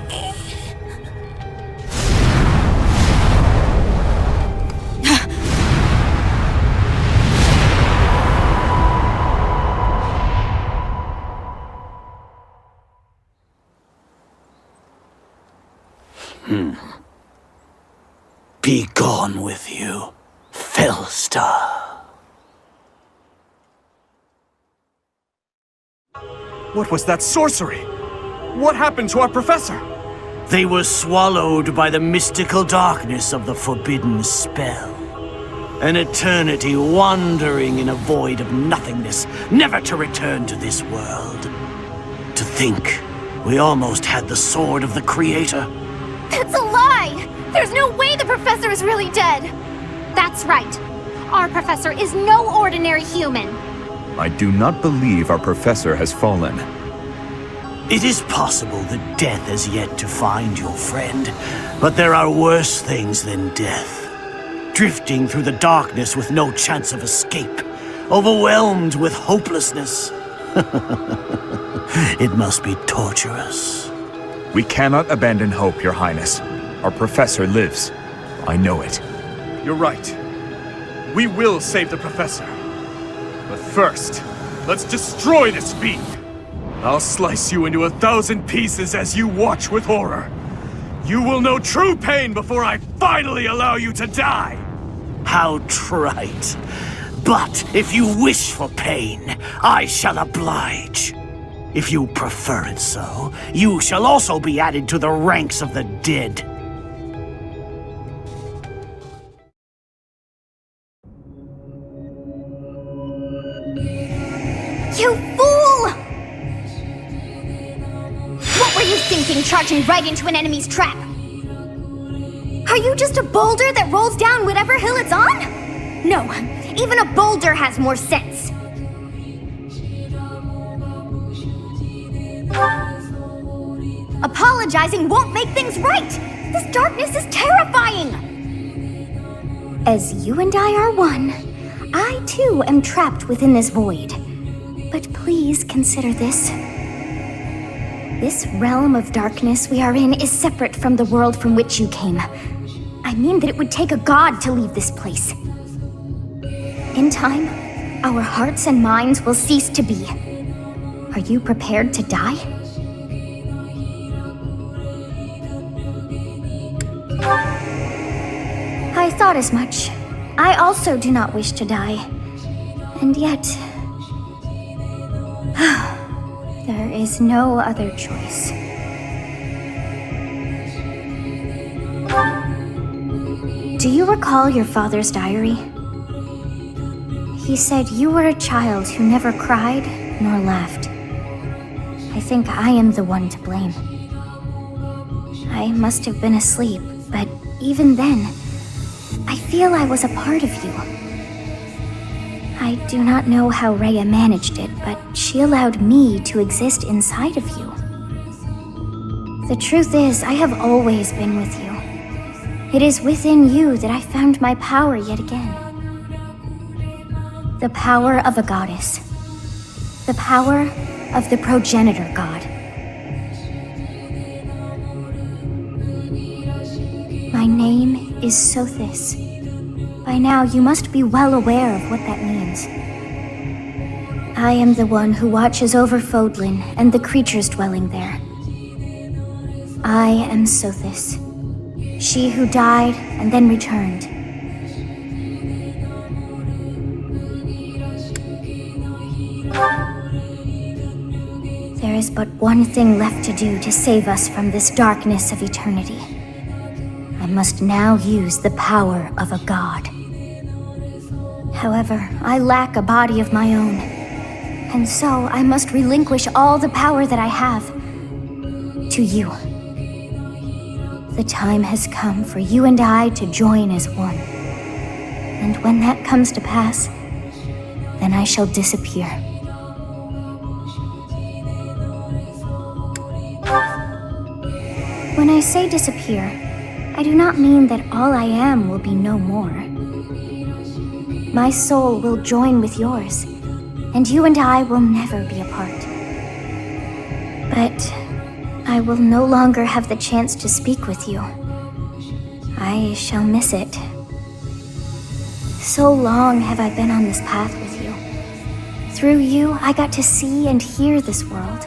Be gone with you, Felstar. What was that sorcery? What happened to our professor? They were swallowed by the mystical darkness of the forbidden spell. An eternity wandering in a void of nothingness, never to return to this world. To think, we almost had the sword of the Creator. That's a lie! There's no way the professor is really dead! That's right. Our professor is no ordinary human. I do not believe our professor has fallen. It is possible that death has yet to find your friend, but there are worse things than death. Drifting through the darkness with no chance of escape, overwhelmed with hopelessness. It must be torturous. We cannot abandon hope, Your Highness. Our professor lives. I know it. You're right. We will save the professor. But first, let's destroy this fiend. I'll slice you into 1,000 pieces as you watch with horror. You will know true pain before I finally allow you to die! How trite. But if you wish for pain, I shall oblige. If you prefer it so, you shall also be added to the ranks of the dead. You fool! What were you thinking, charging right into an enemy's trap? Are you just a boulder that rolls down whatever hill it's on? No, even a boulder has more sense. Apologizing won't make things right! This darkness is terrifying! As you and I are one, I too am trapped within this void. But please consider this. This realm of darkness we are in is separate from the world from which you came. I mean that it would take a god to leave this place. In time, our hearts and minds will cease to be. Are you prepared to die? I thought as much. I also do not wish to die. And yet... there is no other choice. Do you recall your father's diary? He said you were a child who never cried nor laughed. I think I am the one to blame. I must have been asleep, but even then, I feel I was a part of you. I do not know how Rhea managed it, but she allowed me to exist inside of you. The truth is, I have always been with you. It is within you that I found my power yet again. The power of a goddess. The power of the progenitor god. My name is Sothis. By now, you must be well aware of what that means. I am the one who watches over Fódlan and the creatures dwelling there. I am Sothis, she who died and then returned. There is but one thing left to do to save us from this darkness of eternity. I must now use the power of a god. However, I lack a body of my own, and so I must relinquish all the power that I have to you. The time has come for you and I to join as one. And when that comes to pass, then I shall disappear. When I say disappear, I do not mean that all I am will be no more. My soul will join with yours, and you and I will never be apart. But I will no longer have the chance to speak with you. I shall miss it. So long have I been on this path with you. Through you, I got to see and hear this world.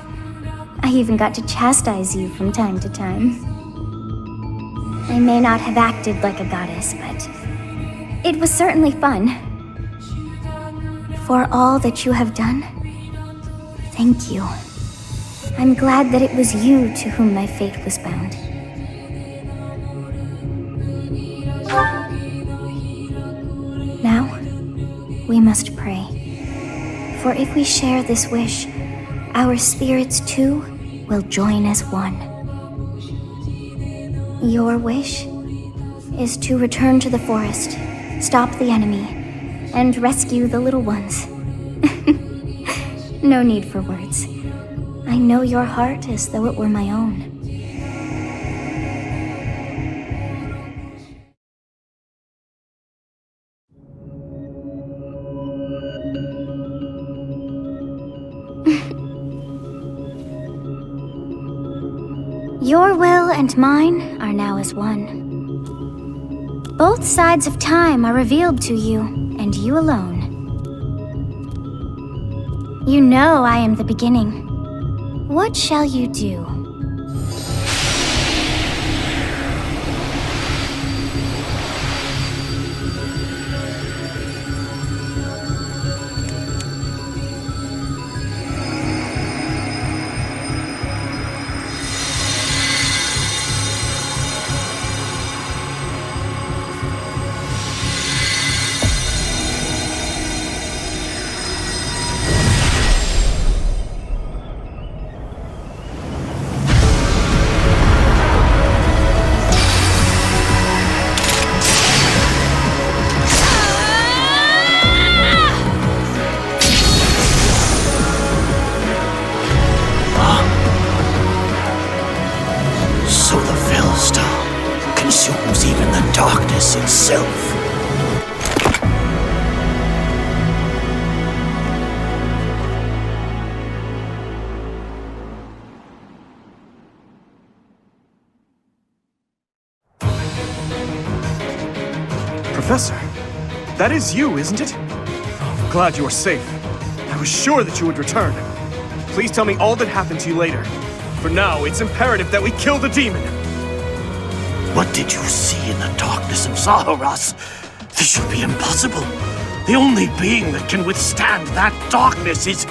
I even got to chastise you from time to time. I may not have acted like a goddess, but It was certainly fun. For all that you have done, thank you. I'm glad that it was you to whom my fate was bound. Now, we must pray. For if we share this wish, our spirits too will join as one. Your wish is to return to the forest, stop the enemy, and rescue the little ones. No need for words. I know your heart as though it were my own. Your will and mine are now as one. Both sides of time are revealed to you, and you alone. You know I am the beginning. What shall you do? Itself. Professor, that is you, isn't it? Oh, glad you are safe. I was sure that you would return. Please tell me all that happened to you later. For now, it's imperative that we kill the demon. What did you see in the darkness of Seiros? This should be impossible. The only being that can withstand that darkness is...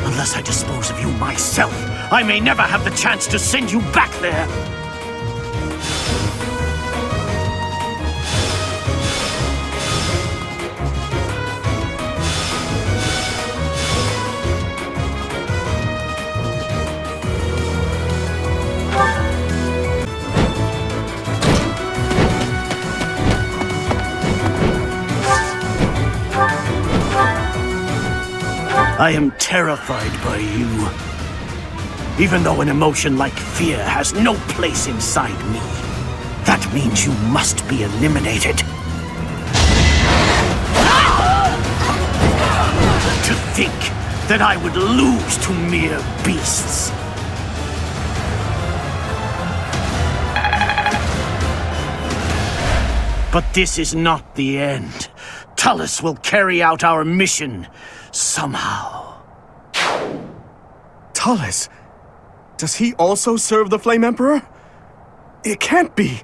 Unless I dispose of you myself, I may never have the chance to send you back there. I am terrified by you. Even though an emotion like fear has no place inside me, that means you must be eliminated. To think that I would lose to mere beasts. But this is not the end. Tullus will carry out our mission. Somehow. Tullus? Does he also serve the Flame Emperor? It can't be!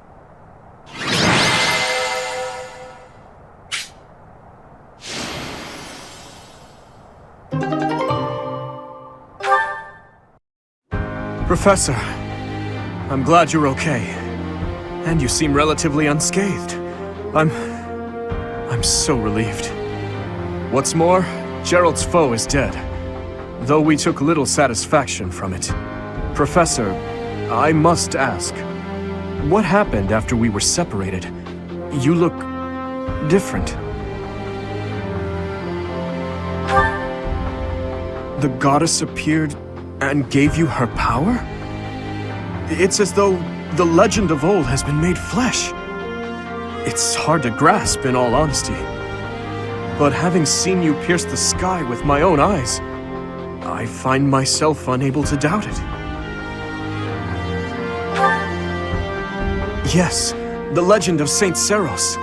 Professor, I'm glad you're okay. And you seem relatively unscathed. I'm so relieved. What's more, Gerald's foe is dead, though we took little satisfaction from it. Professor, I must ask, what happened after we were separated? You look different. The goddess appeared and gave you her power? It's as though the legend of old has been made flesh. It's hard to grasp, in all honesty. But having seen you pierce the sky with my own eyes, I find myself unable to doubt it. Yes, the legend of Saint Seiros.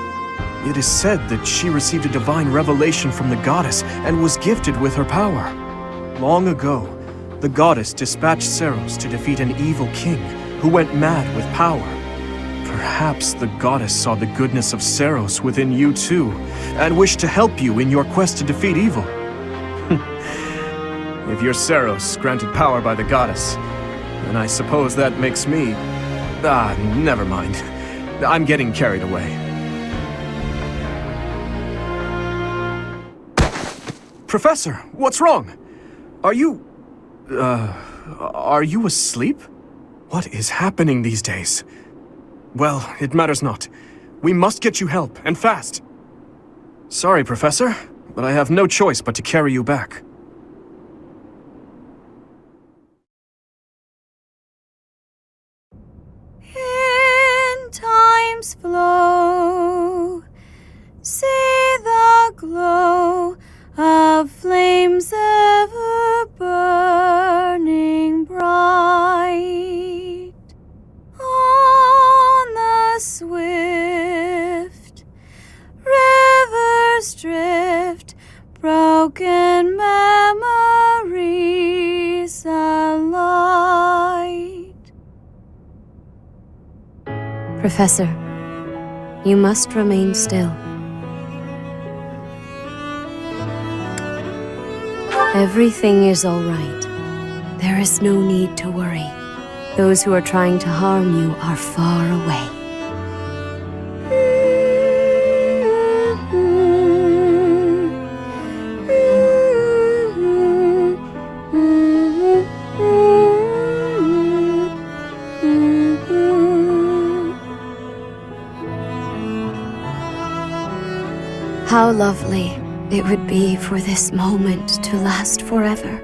It is said that she received a divine revelation from the goddess and was gifted with her power. Long ago, the goddess dispatched Seiros to defeat an evil king who went mad with power. Perhaps the goddess saw the goodness of Seiros within you too, and wished to help you in your quest to defeat evil. If you're Seiros, granted power by the goddess, then I suppose that makes me... never mind. I'm getting carried away. Professor, what's wrong? Are you asleep? What is happening these days? Well, it matters not. We must get you help, and fast. Sorry, Professor, but I have no choice but to carry you back. In time's flow, see the glow of flames ever burning bright on the swift river's drift, broken memories alight. Professor, you must remain still. Everything is all right. There is no need to worry. Those who are trying to harm you are far away. How lovely it would be for this moment to last forever.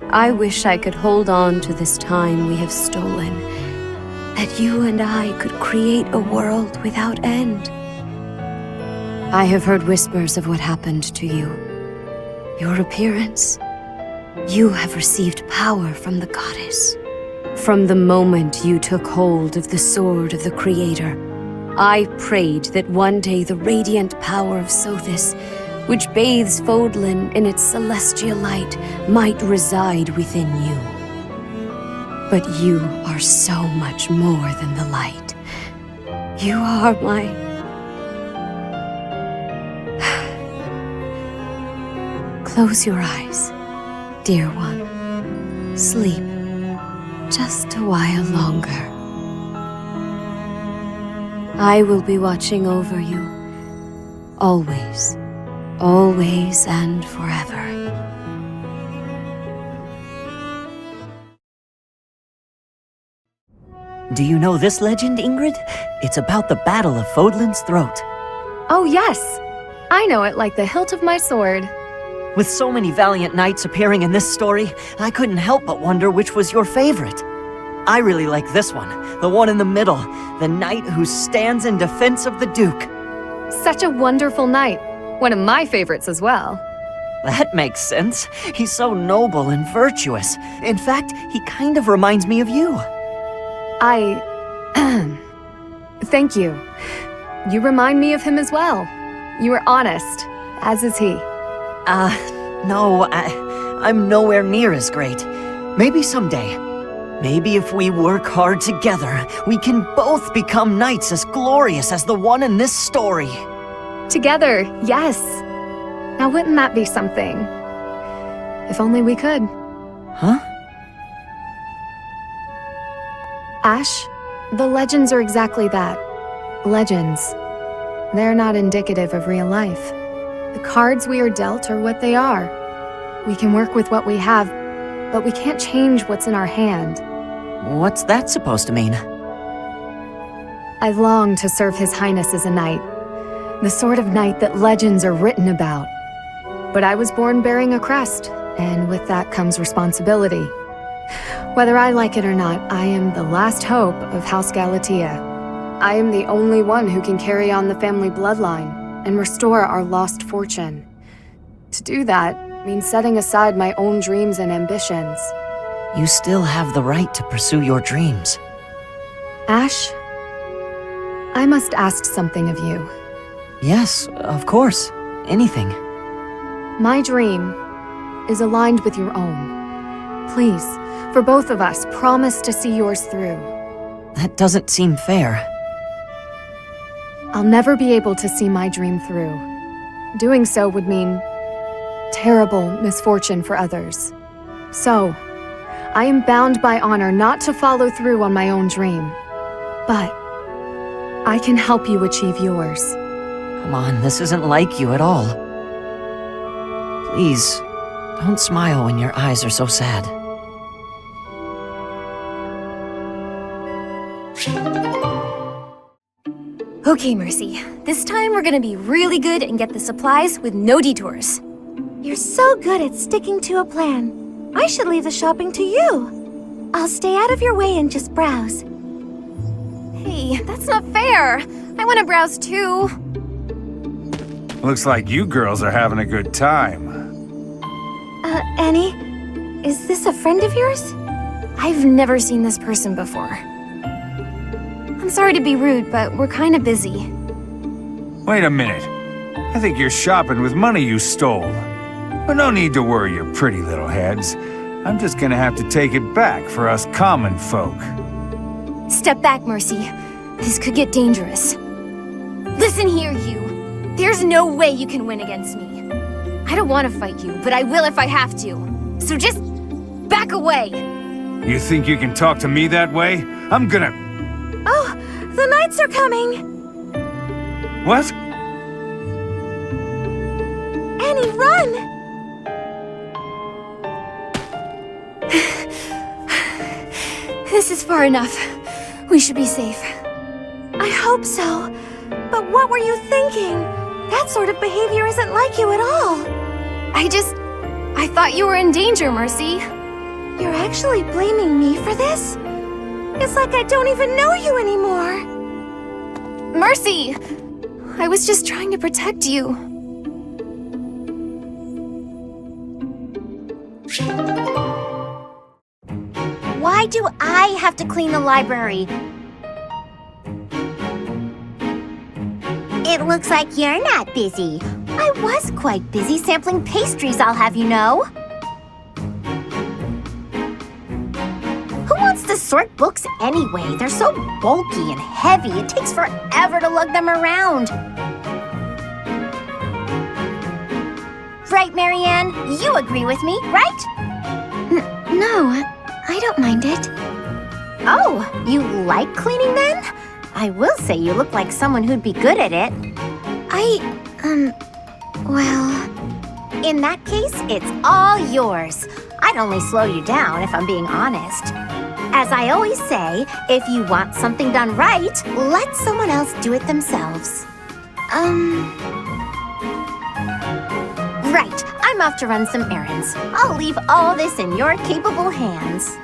I wish I could hold on to this time we have stolen, that you and I could create a world without end. I have heard whispers of what happened to you. Your appearance. You have received power from the goddess. From the moment you took hold of the sword of the Creator, I prayed that one day the radiant power of Sothis, which bathes Fódlan in its celestial light, might reside within you. But you are so much more than the light. You are my... Close your eyes, dear one. Sleep just a while longer. I will be watching over you, always. Always and forever. Do you know this legend, Ingrid? It's about the Battle of Fódlan's Throat. Oh yes! I know it like the hilt of my sword. With so many valiant knights appearing in this story, I couldn't help but wonder which was your favorite. I really like this one, the one in the middle, the knight who stands in defense of the Duke. Such a wonderful knight. One of my favorites as well. That makes sense. He's so noble and virtuous. In fact, he kind of reminds me of you. Thank you. You remind me of him as well. You are honest, as is he. No, I'm nowhere near as great. Maybe someday. Maybe if we work hard together, we can both become knights as glorious as the one in this story. Together, yes. Now wouldn't that be something? If only we could. Huh? Ash, the legends are exactly that. Legends. They're not indicative of real life. The cards we are dealt are what they are. We can work with what we have, but we can't change what's in our hand. What's that supposed to mean? I long to serve His Highness as a knight. The sort of knight that legends are written about. But I was born bearing a crest, and with that comes responsibility. Whether I like it or not, I am the last hope of House Galatea. I am the only one who can carry on the family bloodline and restore our lost fortune. To do that means setting aside my own dreams and ambitions. You still have the right to pursue your dreams. Ash, I must ask something of you. Yes, of course. Anything. My dream is aligned with your own. Please, for both of us, promise to see yours through. That doesn't seem fair. I'll never be able to see my dream through. Doing so would mean terrible misfortune for others. So, I am bound by honor not to follow through on my own dream. But I can help you achieve yours. Come on, this isn't like you at all. Please, don't smile when your eyes are so sad. Okay, Mercy. This time we're gonna be really good and get the supplies with no detours. You're so good at sticking to a plan. I should leave the shopping to you. I'll stay out of your way and just browse. Hey, that's not fair. I want to browse too. Looks like you girls are having a good time. Annie? Is this a friend of yours? I've never seen this person before. I'm sorry to be rude, but we're kind of busy. Wait a minute. I think you're shopping with money you stole. But no need to worry your pretty little heads. I'm just gonna have to take it back for us common folk. Step back, Mercy. This could get dangerous. Listen here, you. There's no way you can win against me. I don't want to fight you, but I will if I have to. So just back away. You think you can talk to me that way? I'm gonna... Oh, the knights are coming! What? Annie, run! This is far enough. We should be safe. I hope so. But what were you thinking? That sort of behavior isn't like you at all. I thought you were in danger, Mercy. You're actually blaming me for this? It's like I don't even know you anymore. Mercy! I was just trying to protect you. Why do I have to clean the library? It looks like you're not busy. I was quite busy sampling pastries, I'll have you know. Who wants to sort books anyway? They're so bulky and heavy, it takes forever to lug them around. Right, Marianne? You agree with me, right? No, I don't mind it. Oh, you like cleaning then? I will say you look like someone who'd be good at it. Well... In that case, it's all yours. I'd only slow you down if I'm being honest. As I always say, if you want something done right, let someone else do it themselves. Right, I'm off to run some errands. I'll leave all this in your capable hands.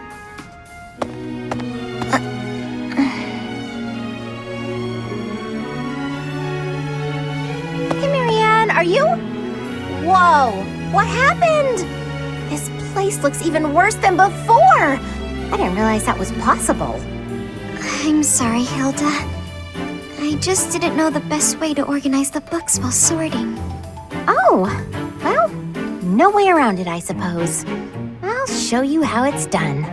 Hey, Marianne, are you? Whoa, what happened? This place looks even worse than before. I didn't realize that was possible. I'm sorry, Hilda. I just didn't know the best way to organize the books while sorting. Oh, well, no way around it, I suppose. I'll show you how it's done.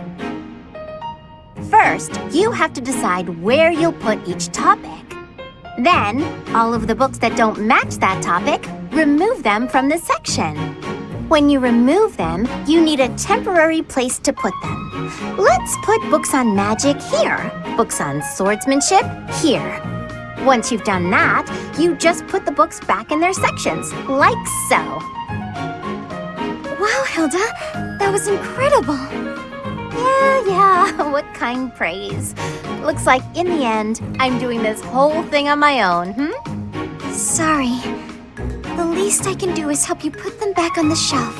First, you have to decide where you'll put each topic. Then, all of the books that don't match that topic, remove them from the section. When you remove them, you need a temporary place to put them. Let's put books on magic here, books on swordsmanship here. Once you've done that, you just put the books back in their sections, like so. Wow, Hilda, that was incredible. Yeah, what kind praise. Looks like in the end, I'm doing this whole thing on my own, Sorry. The least I can do is help you put them back on the shelf.